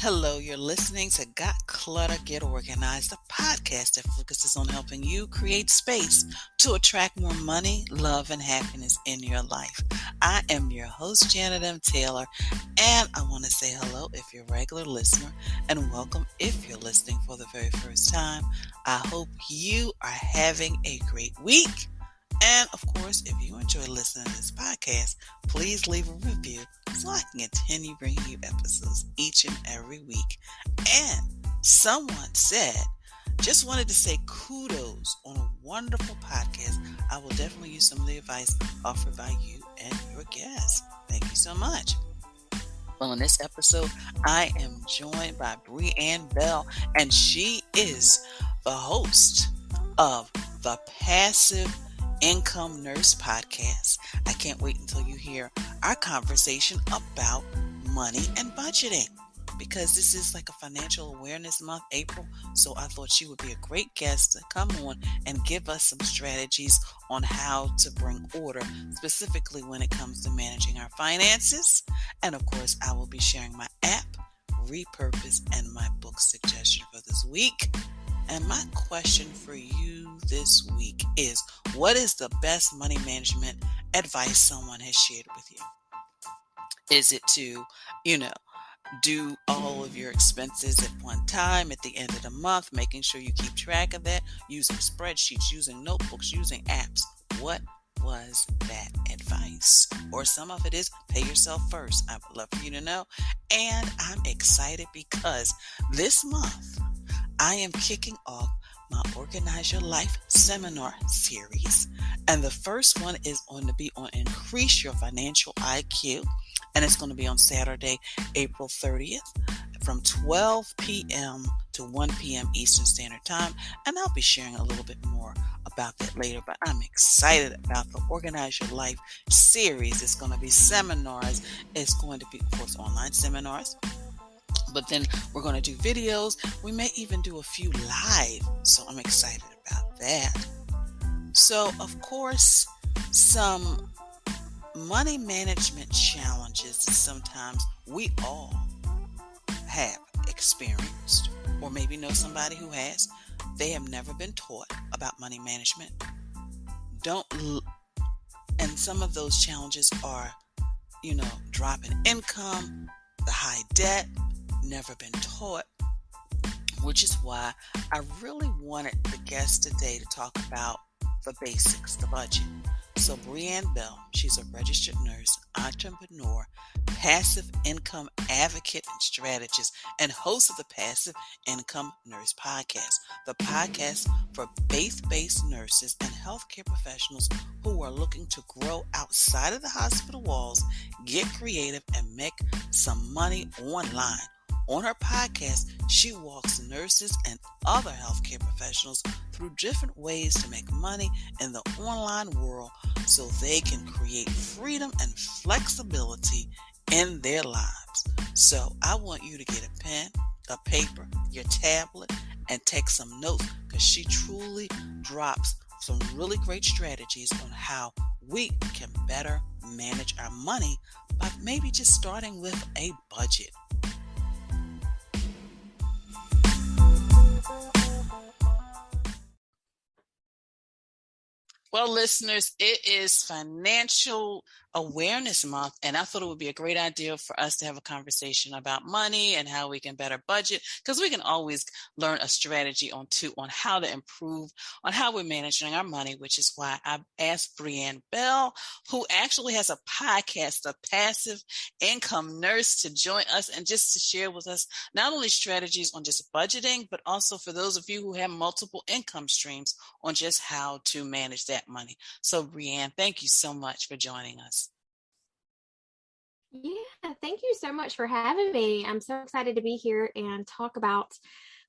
Hello, you're listening to Got Clutter, Get Organized, a podcast that focuses on helping you create space to attract more money, love, and happiness in your life. I am your host, Janet M. Taylor, and I want to say hello if you're a regular listener, and welcome if you're listening for the very first time. I hope you are having a great week. And of course, if you enjoy listening to this podcast, please leave a review so I can continue bringing you episodes each and every week. And someone said, just wanted to say kudos on a wonderful podcast. I will definitely use some of the advice offered by you and your guests. Thank you so much. Well, in this episode, I am joined by BriAnne Bell, and she is the host of the Passive Income Nurse podcast. I can't wait until you hear our conversation about money and budgeting, because this is like a financial awareness month, April. So I thought she would be a great guest to come on and give us some strategies on how to bring order, specifically when it comes to managing our finances. And of course, I will be sharing my app, Repurpose, and my book suggestion for this week. And my question for you this week is, what is the best money management advice someone has shared with you? Is it to, do all of your expenses at one time at the end of the month, making sure you keep track of that, using spreadsheets, using notebooks, using apps? What was that advice? Or some of it is pay yourself first. I would love for you to know. And I'm excited because this month, I am kicking off my Organize Your Life seminar series. And the first one is going to be on Increase Your Financial IQ. And it's going to be on Saturday, April 30th from 12 p.m. to 1 p.m. Eastern Standard Time. And I'll be sharing a little bit more about that later. But I'm excited about the Organize Your Life series. It's going to be seminars. It's going to be, of course, online seminars. But then we're going to do videos. We may even do a few live. So I'm excited about that. So, of course, some money management challenges that sometimes we all have experienced, or maybe know somebody who has. They have never been taught about money management. And some of those challenges are, drop in income, the high debt, never been taught, which is why I really wanted the guest today to talk about the basics, the budget. So BriAnne Bell, she's a registered nurse, entrepreneur, passive income advocate and strategist, and host of the Passive Income Nurse podcast, the podcast for faith-based nurses and healthcare professionals who are looking to grow outside of the hospital walls, get creative, and make some money online. On her podcast, she walks nurses and other healthcare professionals through different ways to make money in the online world so they can create freedom and flexibility in their lives. So I want you to get a pen, a paper, your tablet, and take some notes, because she truly drops some really great strategies on how we can better manage our money by maybe just starting with a budget. Well, listeners, it is Financial Awareness Month, and I thought it would be a great idea for us to have a conversation about money and how we can better budget, because we can always learn a strategy on how to improve on how we're managing our money, which is why I asked BriAnne Bell, who actually has a podcast, The Passive Income Nurse, to join us and just to share with us not only strategies on just budgeting, but also for those of you who have multiple income streams on just how to manage that money. So BriAnne, thank you so much for joining us. Yeah, thank you so much for having me. I'm so excited to be here and talk about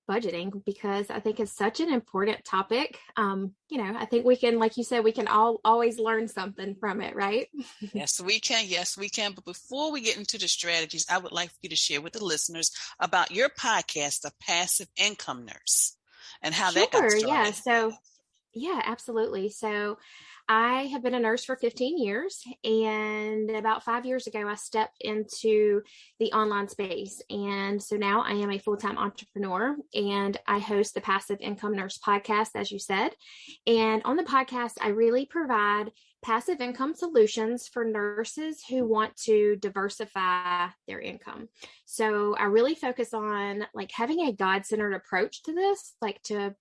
budgeting, because I think it's such an important topic. I think we can, like you said, we can always learn something from it, right? Yes, we can. Yes, we can. But before we get into the strategies, I would like for you to share with the listeners about your podcast, The Passive Income Nurse, and how that got Sure. started. Yeah, absolutely. So I have been a nurse for 15 years, and about 5 years ago, I stepped into the online space. And so now I am a full-time entrepreneur, and I host the Passive Income Nurse podcast, as you said. And on the podcast, I really provide passive income solutions for nurses who want to diversify their income. So I really focus on like having a God-centered approach to this, like to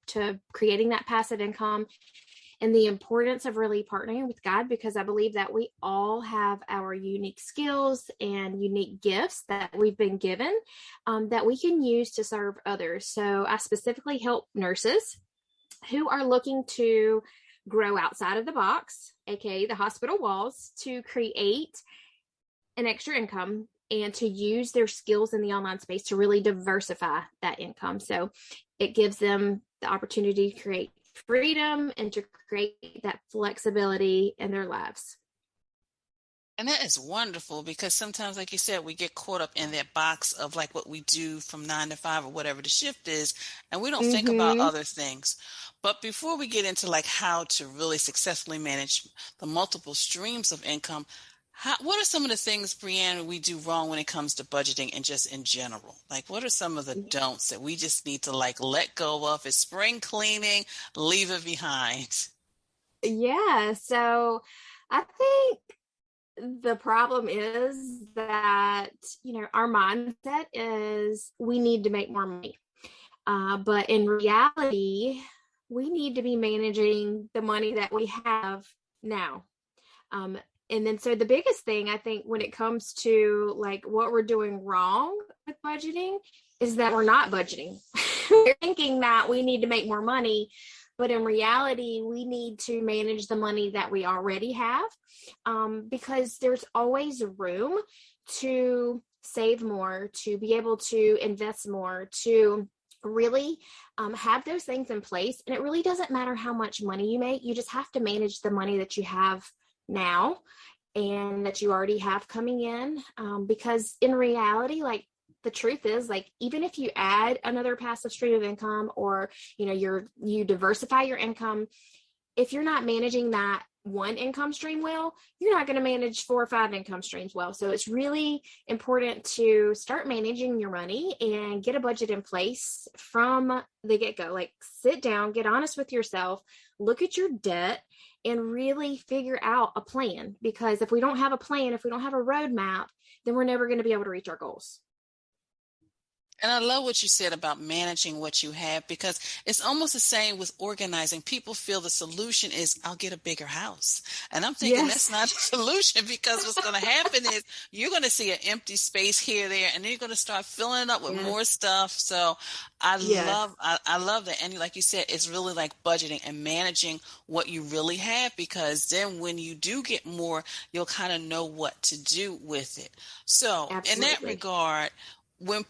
creating that passive income, and the importance of really partnering with God, because I believe that we all have our unique skills and unique gifts that we've been given, that we can use to serve others. So I specifically help nurses who are looking to grow outside of the box, aka the hospital walls, to create an extra income and to use their skills in the online space to really diversify that income. So it gives them the opportunity to create freedom and to create that flexibility in their lives. And that is wonderful because sometimes, like you said, we get caught up in that box of like what we do from 9 to 5 or whatever the shift is, and we don't think about Mm-hmm. other things. But before we get into like how to really successfully manage the multiple streams of income, what are some of the things, BriAnne, we do wrong when it comes to budgeting and just in general? Like, what are some of the don'ts that we just need to like let go of? It's spring cleaning, leave it behind. Yeah. So I think the problem is that, our mindset is we need to make more money. But in reality, we need to be managing the money that we have now. Um, and then, so the biggest thing I think when it comes to like what we're doing wrong with budgeting is that we're not budgeting. We're thinking that we need to make more money, but in reality, we need to manage the money that we already have, because there's always room to save more, to be able to invest more, to really have those things in place. And it really doesn't matter how much money you make. You just have to manage the money that you have now and that you already have coming in, because in reality, like, the truth is, like, even if you add another passive stream of income, or you diversify your income, if you're not managing that one income stream well, you're not going to manage 4 or 5 income streams well. So it's really important to start managing your money and get a budget in place from the get-go. Like, sit down, get honest with yourself, look at your debt, and really figure out a plan. Because if we don't have a plan, if we don't have a roadmap, then we're never going to be able to reach our goals. And I love what you said about managing what you have, because it's almost the same with organizing. People feel the solution is I'll get a bigger house. And I'm thinking that's Yes. not a solution, because what's going to happen is you're going to see an empty space here, there, and then you're going to start filling it up with Yes. more stuff. So I Yes. love, I love that. And like you said, it's really like budgeting and managing what you really have, because then when you do get more, you'll kind of know what to do with it. So in that Absolutely. regard, when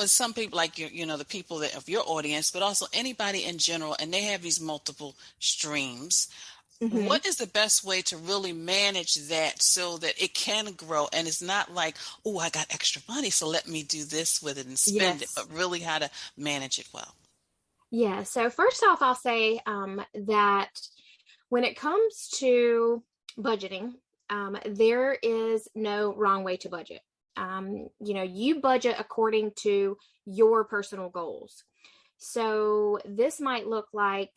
some people like the people that of your audience, but also anybody in general, and they have these multiple streams, Mm-hmm. what is the best way to really manage that so that it can grow and it's not like, oh, I got extra money, so let me do this with it and spend it, Yes. but really how to manage it well? Yeah. So first off, I'll say that when it comes to budgeting, there is no wrong way to budget. You budget according to your personal goals. So this might look like,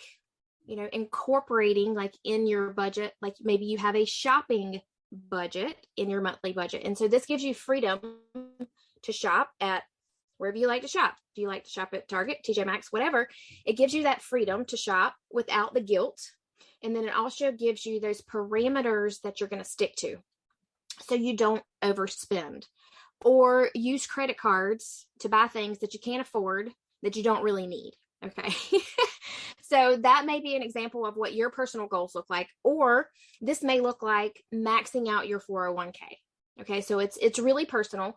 incorporating like in your budget, like maybe you have a shopping budget in your monthly budget. And so this gives you freedom to shop at wherever you like to shop. Do you like to shop at Target, TJ Maxx, whatever? It gives you that freedom to shop without the guilt. And then it also gives you those parameters that you're going to stick to, so you don't overspend or use credit cards to buy things that you can't afford, that you don't really need. Okay. So that may be an example of what your personal goals look like, or this may look like maxing out your 401k. Okay. So it's really personal.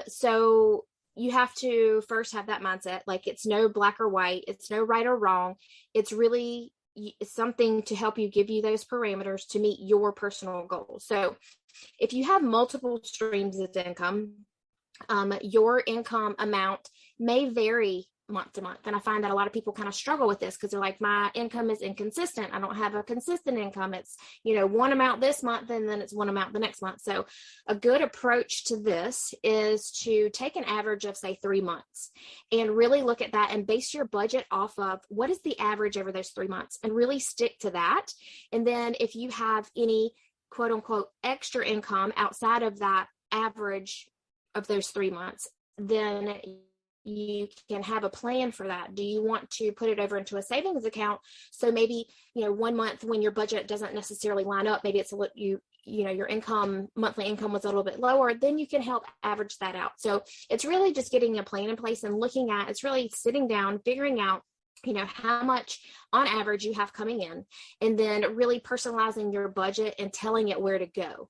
So you have to first have that mindset. Like, it's no black or white. It's no right or wrong. It's really something to help you, give you those parameters to meet your personal goals. So if you have multiple streams of income, your income amount may vary month to month. And I find that a lot of people kind of struggle with this because they're like, my income is inconsistent. I don't have a consistent income. It's, one amount this month and then it's one amount the next month. So a good approach to this is to take an average of, say, 3 months and really look at that and base your budget off of what is the average over those 3 months and really stick to that. And then if you have any quote unquote extra income outside of that average of those 3 months, then you can have a plan for that. Do you want to put it over into a savings account? So maybe, 1 month when your budget doesn't necessarily line up, maybe it's a little, your monthly income was a little bit lower, then you can help average that out. So it's really just getting a plan in place and looking at, it's really sitting down, figuring out, how much on average you have coming in, and then really personalizing your budget and telling it where to go.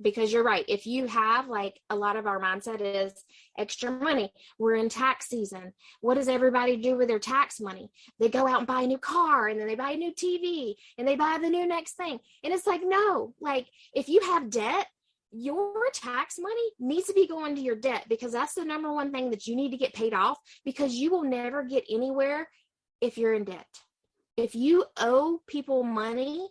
Because you're right. If you have, like, a lot of our mindset is extra money. We're in tax season. What does everybody do with their tax money? They go out and buy a new car, and then they buy a new TV, and they buy the new next thing. And it's like, no, like, if you have debt, your tax money needs to be going to your debt, because that's the number one thing that you need to get paid off, because you will never get anywhere if you're in debt. If you owe people money,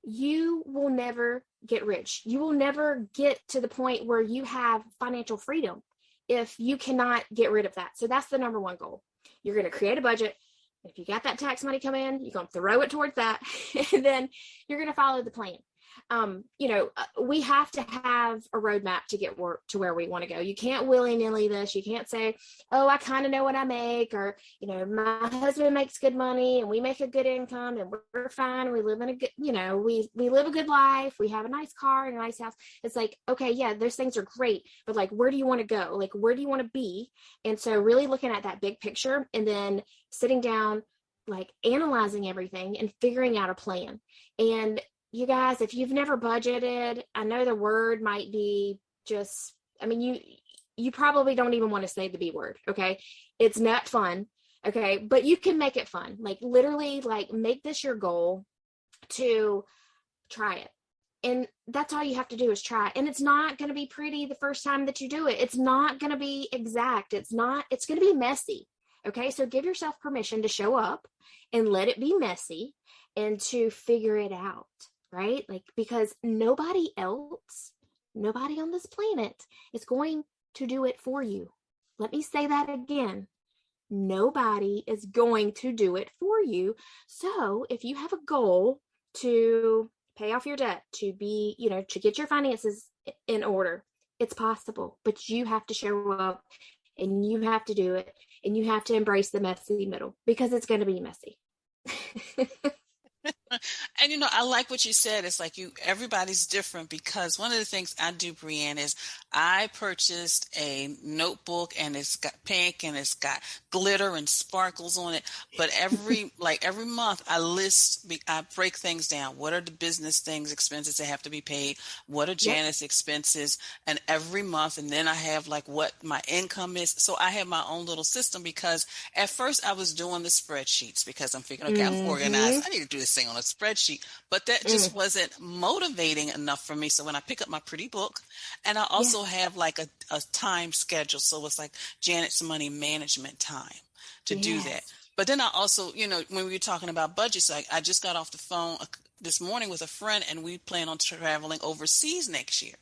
you will never get rich. You will never get to the point where you have financial freedom if you cannot get rid of that. So that's the number one goal. You're going to create a budget. If you got that tax money come in, you're going to throw it towards that, and then you're going to follow the plan. We have to have a roadmap to get to where we want to go. You can't willy-nilly this. You can't say, oh, I kind of know what I make, or, my husband makes good money and we make a good income and we're fine. We live in a good, we live a good life. We have a nice car and a nice house. It's like, okay, yeah, those things are great, but like, where do you want to go? Like, where do you want to be? And so really looking at that big picture and then sitting down, like analyzing everything and figuring out a plan. And you guys, if you've never budgeted, I know the word might be just, you probably don't even want to say the B word. Okay. It's not fun. Okay. But you can make it fun. Like, literally, like, make this your goal to try it. And that's all you have to do is try. And it's not going to be pretty the first time that you do it. It's not going to be exact. It's going to be messy. Okay. So give yourself permission to show up and let it be messy and to figure it out. Right? Like, because nobody on this planet is going to do it for you. Let me say that again. Nobody is going to do it for you. So if you have a goal to pay off your debt, to be, to get your finances in order, it's possible, but you have to show up and you have to do it, and you have to embrace the messy middle, because it's going to be messy. And I like what you said. It's like everybody's different, because one of the things I do, BriAnne, is I purchased a notebook, and it's got pink and it's got glitter and sparkles on it. But every month I break things down. What are the business things, expenses that have to be paid? What are Janet's expenses? And every month, and then I have like what my income is. So I have my own little system, because at first I was doing the spreadsheets because I'm thinking, okay, I'm organized. I need to do this thing on a spreadsheet, but that just wasn't motivating enough for me. So when I pick up my pretty book, and I also have like a time schedule, so it's like Janet's money management time to do that. But then I also, when we were talking about budgets, I just got off the phone this morning with a friend, and we plan on traveling overseas next year.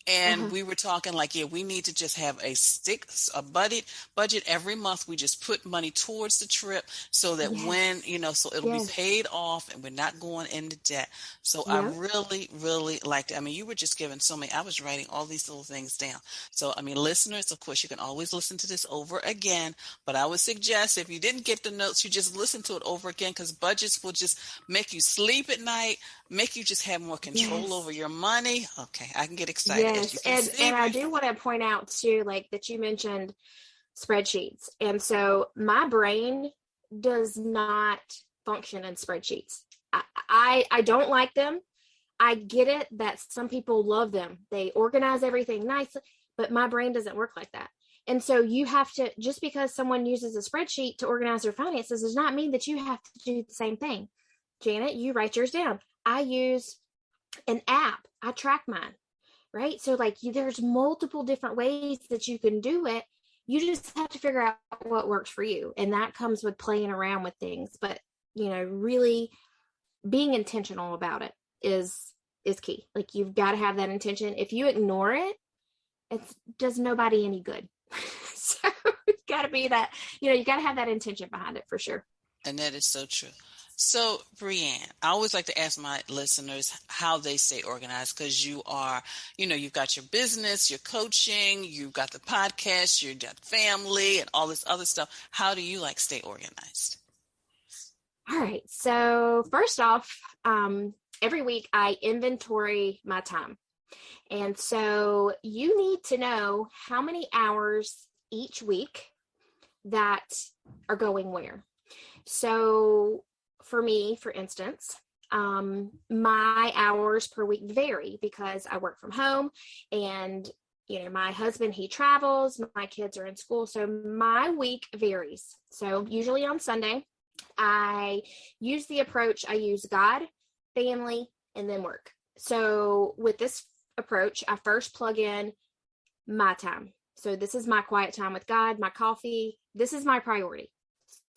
And we were talking like, we need to just have a budget every month. We just put money towards the trip, so that when, so it'll be paid off and we're not going into debt. So I really, really liked it. You were just giving so many, I was writing all these little things down. So, listeners, of course, you can always listen to this over again, but I would suggest if you didn't get the notes, you just listen to it over again, because budgets will just make you sleep at night, make you just have more control over your money. Okay. I can get excited. Yes, and I do want to point out too, like, that you mentioned spreadsheets. And so my brain does not function in spreadsheets. I don't like them. I get it that some people love them. They organize everything nicely, but my brain doesn't work like that. And so you have to, just because someone uses a spreadsheet to organize their finances does not mean that you have to do the same thing. Janet, you write yours down. I use an app. I track mine. Right? So like, there's multiple different ways that you can do it. You just have to figure out what works for you. And that comes with playing around with things. But, really being intentional about it is key. Like, you've got to have that intention. If you ignore it, it does nobody any good. So it's got to be that, you got to have that intention behind it for sure. And that is so true. So, BriAnne, I always like to ask my listeners how they stay organized, because you are, you've got your business, your coaching, you've got the podcast, you've got family and all this other stuff. How do you stay organized? All right. So first off, every week I inventory my time. And so you need to know how many hours each week that are going where. So for me, for instance, my hours per week vary because I work from home, and my husband, he travels, my kids are in school. So my week varies. So usually on Sunday, I use the approach, I use God, family, and then work. So with this approach, I first plug in my time. So this is my quiet time with God, my coffee. This is my priority.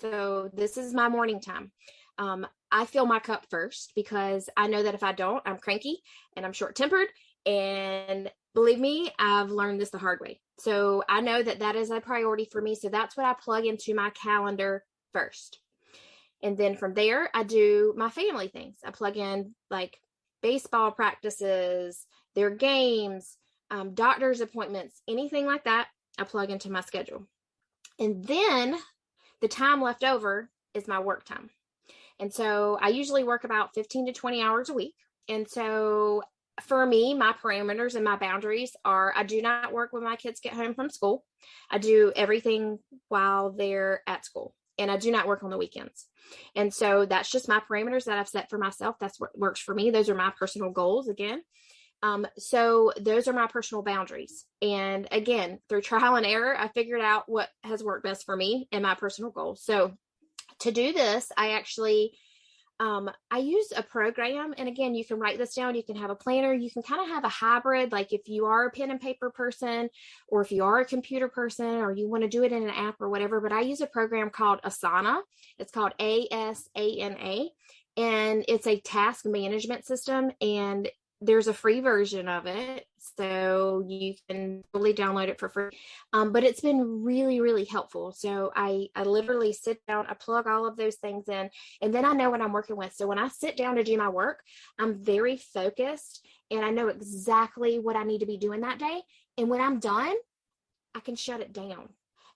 So this is my morning time. I fill my cup first because I know that if I don't, I'm cranky and I'm short-tempered. And believe me, I've learned this the hard way. So I know that that is a priority for me. So that's what I plug into my calendar first. And then from there, I do my family things. I plug in like baseball practices, their games, doctor's appointments, anything like that, I plug into my schedule. And then the time left over is my work time. And so I usually work about 15 to 20 hours a week. And so for me, my parameters and my boundaries are, I do not work when my kids get home from school. I do everything while they're at school, and I do not work on the weekends. And so that's just my parameters that I've set for myself. That's what works for me. Those are my personal goals again. So those are my personal boundaries. And again, through trial and error, I figured out what has worked best for me and my personal goals. So to do this, I actually, I use a program. And again, you can write this down. You can have a planner. You can kind of have a hybrid. Like if you are a pen and paper person, or if you are a computer person, or you want to do it in an app or whatever. But I use a program called Asana. It's called ASANA. And it's a task management system. And there's a free version of it, so you can really download it for free. But it's been really, really helpful. So I literally sit down, I plug all of those things in, and then I know what I'm working with. So when I sit down to do my work, I'm very focused, and I know exactly what I need to be doing that day. And when I'm done, I can shut it down.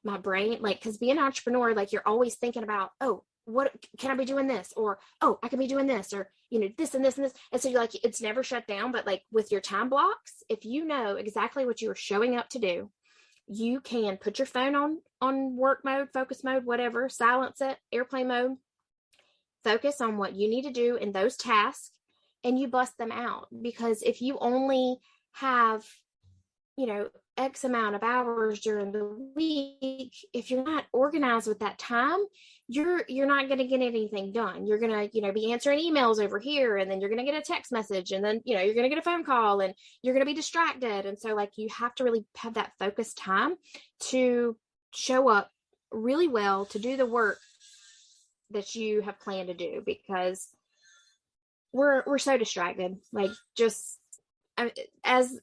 My brain, because being an entrepreneur, you're always thinking about, oh, what can I be doing this? Or, oh, I can be doing this, or, this and this and this. And so you're it's never shut down. But with your time blocks, if you know exactly what you are showing up to do, you can put your phone on work mode, focus mode, whatever, silence it, airplane mode, focus on what you need to do in those tasks, and you bust them out. Because if you only have, X amount of hours during the week, if you're not organized with that time, you're not going to get anything done. You're going to, be answering emails over here, and then you're going to get a text message, and then, you're going to get a phone call, and you're going to be distracted. And so you have to really have that focused time to show up really well, to do the work that you have planned to do, because we're so distracted. As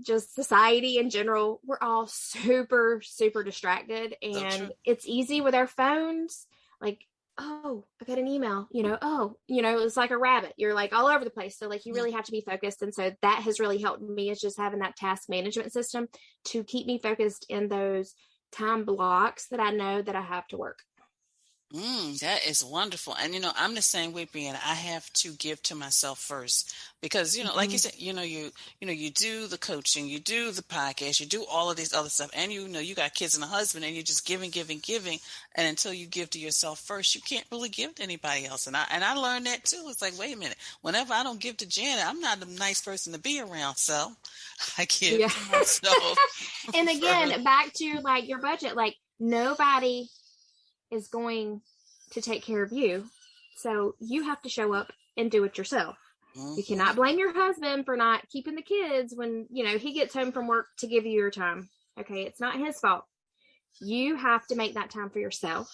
just society in general, we're all super, super distracted, and it's easy with our phones. Oh, I got an email, it's like a rabbit. You're all over the place. So you really have to be focused. And so that has really helped me, is just having that task management system to keep me focused in those time blocks that I know that I have to work. That is wonderful. And, I'm the same way, BriAnne. I have to give to myself first because, like you said, you do the coaching, you do the podcast, you do all of these other stuff. And, you got kids and a husband, and you're just giving. And until you give to yourself first, you can't really give to anybody else. And I learned that too. It's wait a minute, whenever I don't give to Janet, I'm not a nice person to be around. So I give to myself. And again, back to your budget, nobody is going to take care of you. So you have to show up and do it yourself. Mm-hmm. You cannot blame your husband for not keeping the kids when, he gets home from work to give you your time. Okay, it's not his fault. You have to make that time for yourself,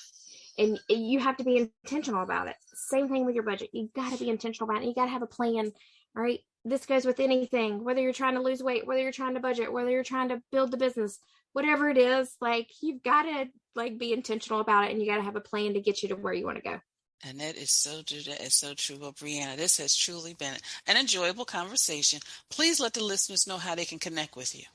and you have to be intentional about it. Same thing with your budget. You got to be intentional about it. You got to have a plan. All right. This goes with anything, whether you're trying to lose weight, whether you're trying to budget, whether you're trying to build the business, whatever it is, like you've got to be intentional about it, and you got to have a plan to get you to where you want to go. And that is so true. That is so true. Well, BriAnne, this has truly been an enjoyable conversation. Please let the listeners know how they can connect with you.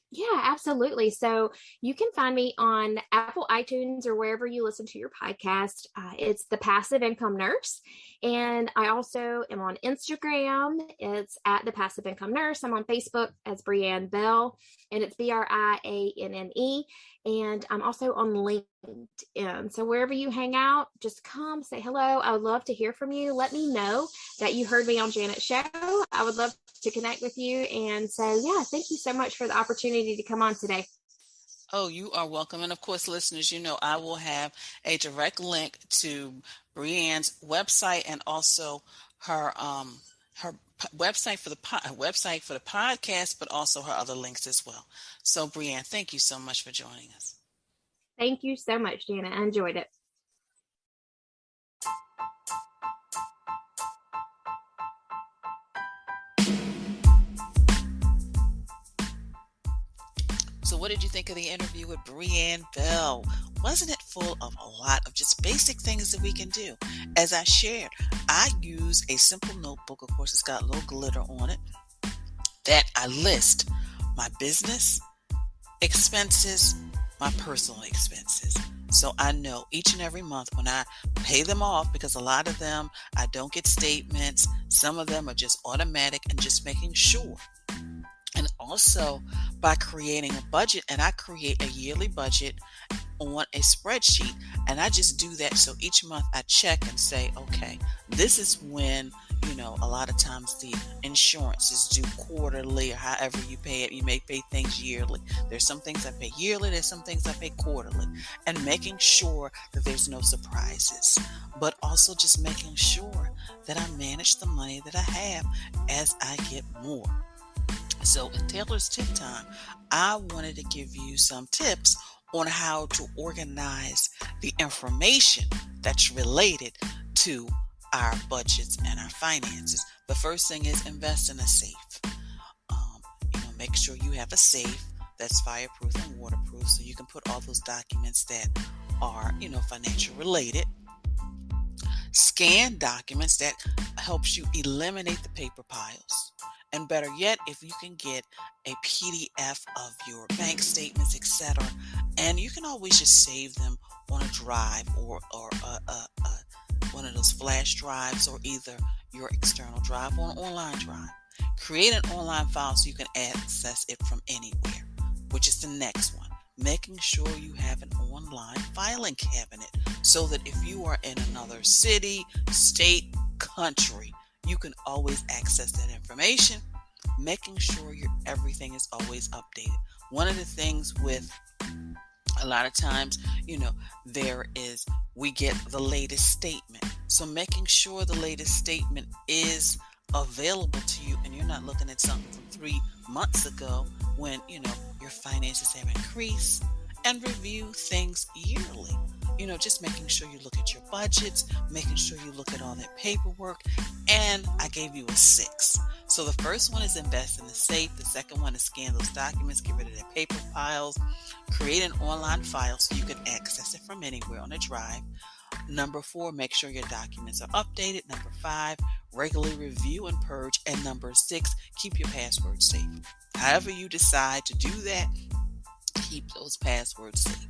Yeah, absolutely. So you can find me on Apple iTunes or wherever you listen to your podcast. It's the Passive Income Nurse. And I also am on Instagram. It's at the Passive Income Nurse. I'm on Facebook as BriAnne Bell, and it's BriAnne. And I'm also on LinkedIn. So wherever you hang out, just come say hello. I would love to hear from you. Let me know that you heard me on Janet's show. I would love to connect with you. And so, yeah, thank you so much for the opportunity to come on today. Oh, you are welcome. And of course, listeners, I will have a direct link to BriAnne's website and also her website for the podcast, but also her other links as well. So, BriAnne, thank you so much for joining us. Thank you so much, Janet. I enjoyed it. So what did you think of the interview with BriAnne Bell? Wasn't it full of a lot of just basic things that we can do? As I shared, I use a simple notebook. Of course, it's got a little glitter on it that I list my business expenses, my personal expenses. So I know each and every month when I pay them off, because a lot of them, I don't get statements. Some of them are just automatic, and just making sure. And also by creating a budget, and I create a yearly budget on a spreadsheet, and I just do that. So each month I check and say, okay, this is when, a lot of times the insurance is due quarterly, or however you pay it. You may pay things yearly. There's some things I pay yearly. There's some things I pay quarterly, and making sure that there's no surprises, but also just making sure that I manage the money that I have as I get more. So in Taylor's Tip Time, I wanted to give you some tips on how to organize the information that's related to our budgets and our finances. The first thing is invest in a safe. Make sure you have a safe that's fireproof and waterproof, so you can put all those documents that are, financial related. Scan documents that helps you eliminate the paper piles. And better yet, if you can get a PDF of your bank statements, etc., and you can always just save them on a drive or one of those flash drives, or either your external drive or an online drive. Create an online file so you can access it from anywhere, which is the next one. Making sure you have an online filing cabinet so that if you are in another city, state, country, you can always access that information. Making sure everything is always updated. One of the things with a lot of times, we get the latest statement. So making sure the latest statement is available to you, and you're not looking at something from 3 months ago when, your finances have increased. And review things yearly. Just making sure you look at your budgets, making sure you look at all that paperwork. And I gave you a 6. So the first one is invest in the safe. The second one is scan those documents, get rid of their paper piles, create an online file so you can access it from anywhere on a drive. Number 4, make sure your documents are updated. Number 5, regularly review and purge. And number 6, keep your passwords safe. However you decide to do that, keep those passwords safe.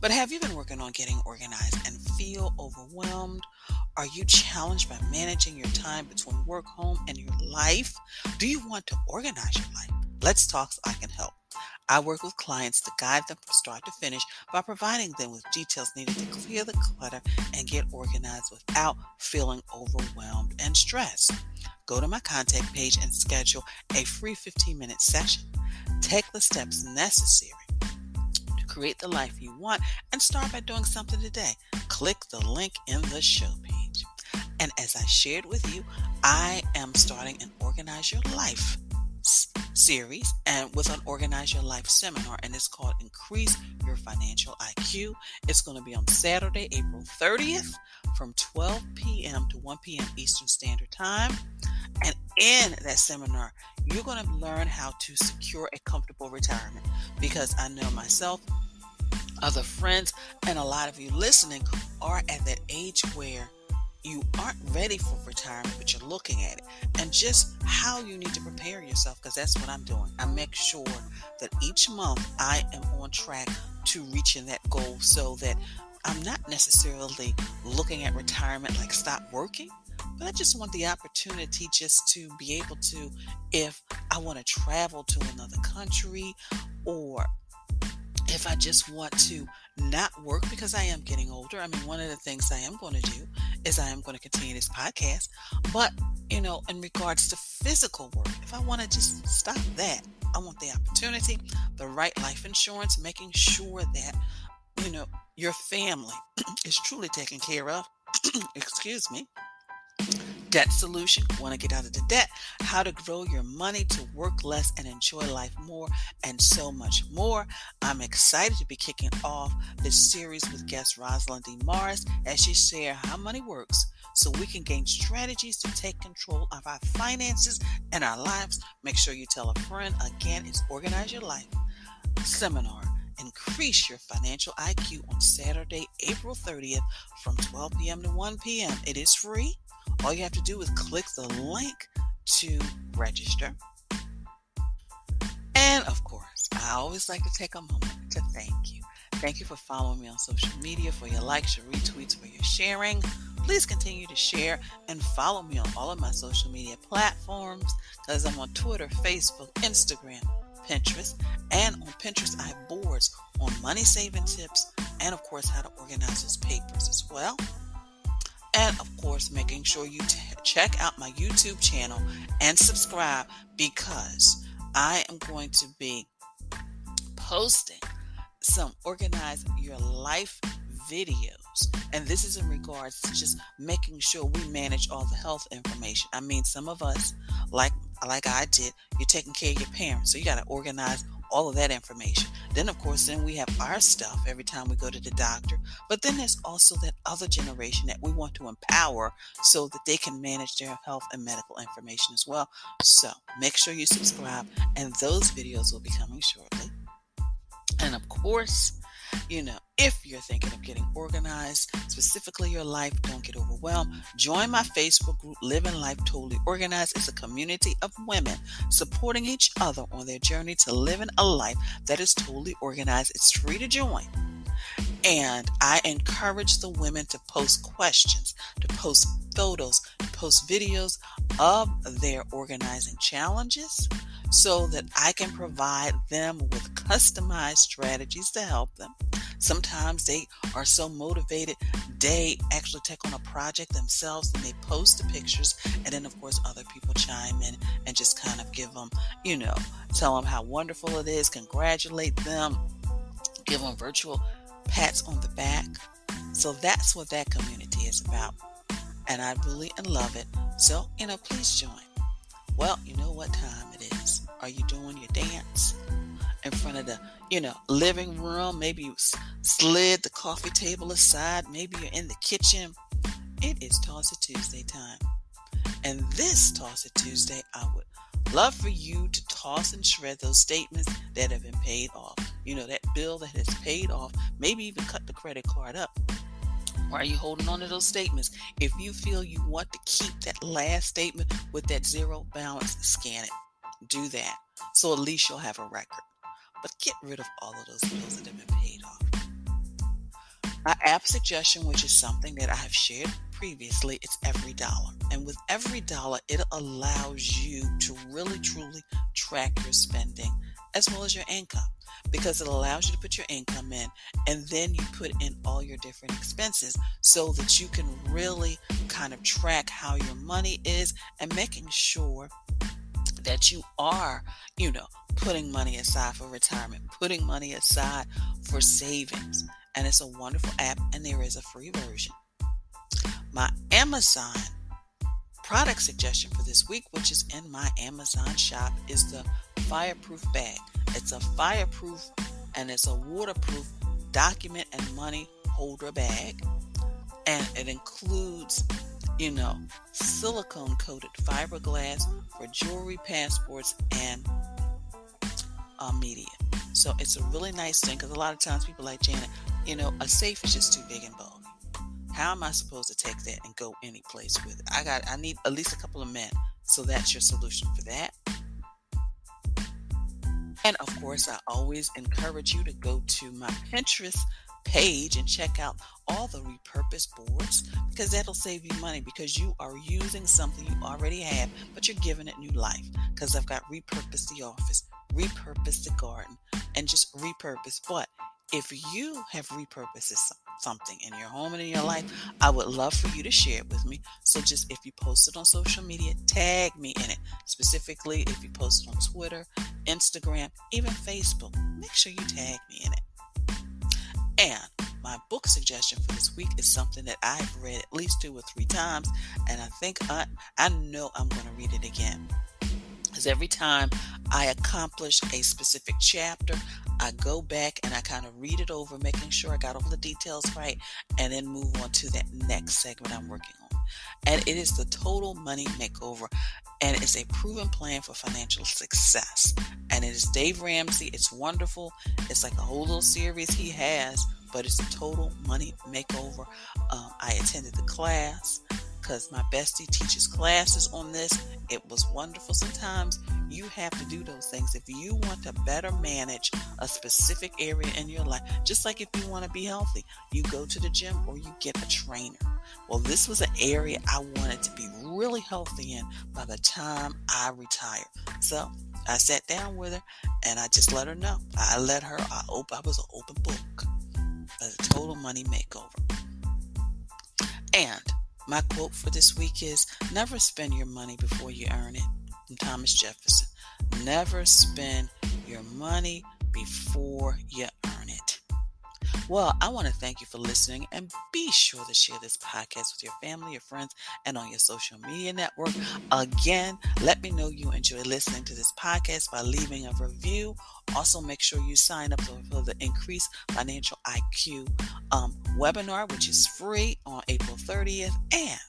But have you been working on getting organized and feel overwhelmed? Are you challenged by managing your time between work, home, and your life? Do you want to organize your life? Let's talk so I can help. I work with clients to guide them from start to finish by providing them with details needed to clear the clutter and get organized without feeling overwhelmed and stressed. Go to my contact page and schedule a free 15-minute session. Take the steps necessary to create the life you want and start by doing something today. Click the link in the show page. And as I shared with you, I am starting an Organize Your Life series and with an Organize Your Life seminar, and it's called Increase Your Financial IQ. It's going to be on Saturday, April 30th from 12 p.m. to 1 p.m. Eastern Standard Time. And in that seminar, you're going to learn how to secure a comfortable retirement, because I know myself, other friends, and a lot of you listening are at that age where you aren't ready for retirement, but you're looking at it, and just how you need to prepare yourself, because that's what I'm doing. I make sure that each month I am on track to reaching that goal, so that I'm not necessarily looking at retirement like stop working, but I just want the opportunity just to be able to, if I want to travel to another country, or if I just want to not work because I am getting older. I mean, one of the things I am going to do is I am going to continue this podcast. But, in regards to physical work, if I want to just stop that, I want the opportunity, the right life insurance, making sure that, your family is truly taken care of. Excuse me. Debt solution, want to get out of the debt, how to grow your money to work less and enjoy life more, and so much more. I'm excited to be kicking off this series with guest Rosalind D. Morris as she shares how money works, so we can gain strategies to take control of our finances and our lives. Make sure you tell a friend. Again, it's Organize Your Life seminar. Increase Your Financial IQ on Saturday, April 30th from 12 p.m. to 1 p.m. It is free. All you have to do is click the link to register. And of course, I always like to take a moment to thank you. Thank you for following me on social media, for your likes, your retweets, for your sharing. Please continue to share and follow me on all of my social media platforms, because I'm on Twitter, Facebook, Instagram, Pinterest, and on Pinterest I have boards on money saving tips and of course how to organize those papers as well. And of course, making sure you check out my YouTube channel and subscribe, because I am going to be posting some Organize Your Life videos. And this is in regards to just making sure we manage all the health information. I mean, some of us, like I did, you're taking care of your parents, so you got to organize all of that information. Then, of course, we have our stuff every time we go to the doctor. But then there's also that other generation that we want to empower so that they can manage their health and medical information as well. So make sure you subscribe, and those videos will be coming shortly. And of course, if you're thinking of getting organized, specifically your life, don't get overwhelmed. Join my Facebook group, Living Life Totally Organized. It's a community of women supporting each other on their journey to living a life that is totally organized. It's free to join. And I encourage the women to post questions, to post photos, to post videos of their organizing challenges, so that I can provide them with customized strategies to help them. Sometimes they are so motivated, they actually take on a project themselves and they post the pictures, and then of course other people chime in and just kind of give them, tell them how wonderful it is, congratulate them, give them virtual pats on the back. So that's what that community is about, and I really love it. So, please join. Well, you know what time it is. Are you doing your dance in front of the, living room? Maybe you slid the coffee table aside. Maybe you're in the kitchen. It is Toss It Tuesday time. And this Toss It Tuesday, I would love for you to toss and shred those statements that have been paid off. That bill that has paid off. Maybe even cut the credit card up. Why are you holding on to those statements? If you feel you want to keep that last statement with that zero balance, scan it. Do that. So at least you'll have a record. But get rid of all of those bills that have been paid off. My app suggestion, which is something that I have shared previously, it's every dollar. And with every dollar, it allows you to really, truly track your spending as well as your income, because it allows you to put your income in and then you put in all your different expenses, so that you can really kind of track how your money is and making sure that you are, putting money aside for retirement, putting money aside for savings. And it's a wonderful app, and there is a free version. My Amazon product suggestion for this week, which is in my Amazon shop, is the fireproof bag. It's a fireproof and it's a waterproof document and money holder bag. And it includes, silicone coated fiberglass for jewelry, passports, and media. So it's a really nice thing, because a lot of times people like, Janet, a safe is just too big and bulky. How am I supposed to take that and go any place with it? I need at least a couple of men. So that's your solution for that. And of course, I always encourage you to go to my Pinterest page and check out all the repurposed boards, because that'll save you money, because you are using something you already have, but you're giving it new life. Because I've got repurposed the office, repurposed the garden, and just repurposed. But if you have repurposed something in your home and in your life, I would love for you to share it with me. So just, if you post it on social media, tag me in it. Specifically, if you post it on Twitter, Instagram, even Facebook, make sure you tag me in it. And my book suggestion for this week is something that I've read at least 2 or 3 times, and I think I know I'm going to read it again. Because every time I accomplish a specific chapter, I go back and I kind of read it over, making sure I got all the details right, and then move on to that next segment I'm working on. And it is the Total Money Makeover, and it's a proven plan for financial success. And it is Dave Ramsey. It's wonderful. It's like a whole little series he has, but it's a Total Money Makeover. I attended the class because my bestie teaches classes on this. It was wonderful. Sometimes you have to do those things if you want to better manage a specific area in your life. Just like if you want to be healthy, you go to the gym or you get a trainer. Well, this was an area I wanted to be really healthy in by the time I retire. So I sat down with her and I just let her know. I was an open book. A Total Money Makeover. And my quote for this week is, never spend your money before you earn it. From Thomas Jefferson. Never spend your money before you earn it. Well, I want to thank you for listening, and be sure to share this podcast with your family, your friends, and on your social media network. Again, let me know you enjoy listening to this podcast by leaving a review. Also, make sure you sign up for the Increased Financial IQ webinar, which is free on April 30th. And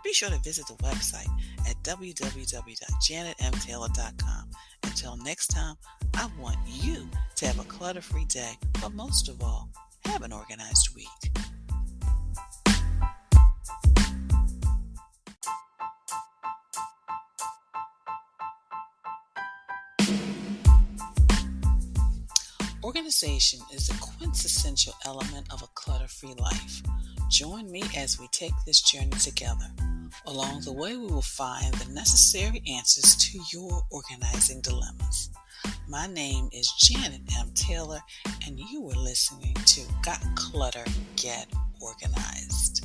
be sure to visit the website at www.janetmtaylor.com. Until next time, I want you to have a clutter-free day, but most of all, have an organized week. Organization is a quintessential element of a clutter-free life. Join me as we take this journey together. Along the way, we will find the necessary answers to your organizing dilemmas. My name is Janet M. Taylor, and you are listening to Got Clutter, Get Organized.